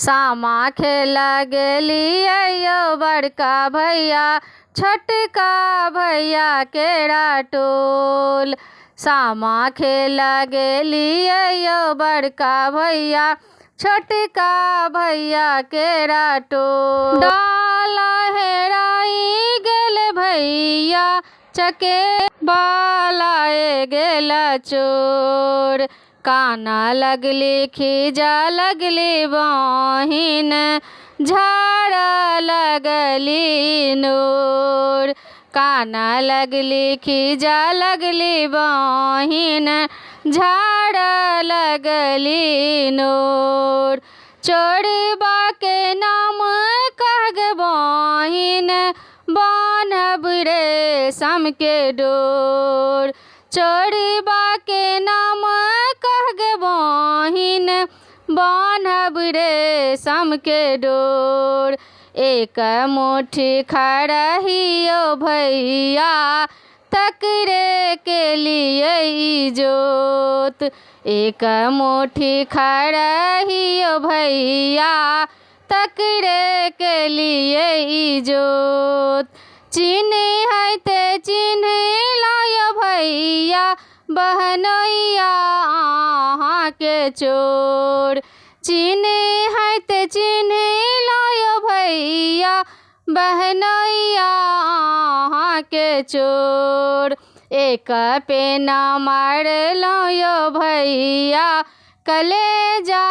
सामा खेला गेलिए यो बड़का भैया छोटका भैया केरा टोल। सामा खेला गेलिए यो बड़का भैया छोटका भैया केरा टोल। डाला हेराई गेल भैया चके बालाए गेला चोर। काना लगली खीजा लगली बहिन झाड़ा लगली नूर। काना लगली खीजा लगली बहिन झाड़ा लगली नूर। चोरबा के नाम कहग बहिन बान्हब रेशम के डोर। चोरबा के नाम कहग बहिन बान्हब रेशम के डोर। एक मुट्ठी खरहियो भैया तकरे के लिए इजोत। एक मुट्ठी खरहियो भैया तकरे के लिए इजोत। चिन्ह है ते चिन्ह लायो भैया बहनोइया आहाँ के चोर। चिन्ह है ते चिन्ह लायो भैया बहनोइया आहाँ के चोर। एक पेना मार लो भैया कलेजा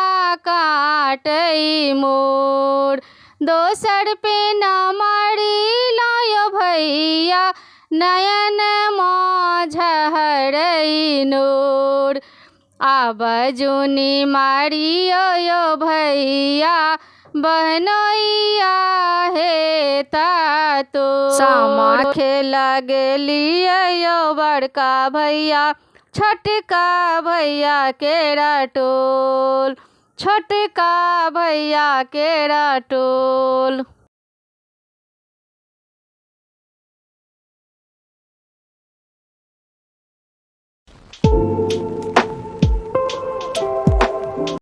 काटई मोर। दोसर पेना मारी लायो भैया नयन झहरई नोर। आब जुनी मारियो यो भैया बहनोइया हे तातो। सामा खेला गेलिए यो बड़का भैया छोटका भैया केरा टोल। छोटका भैया केरा टोल।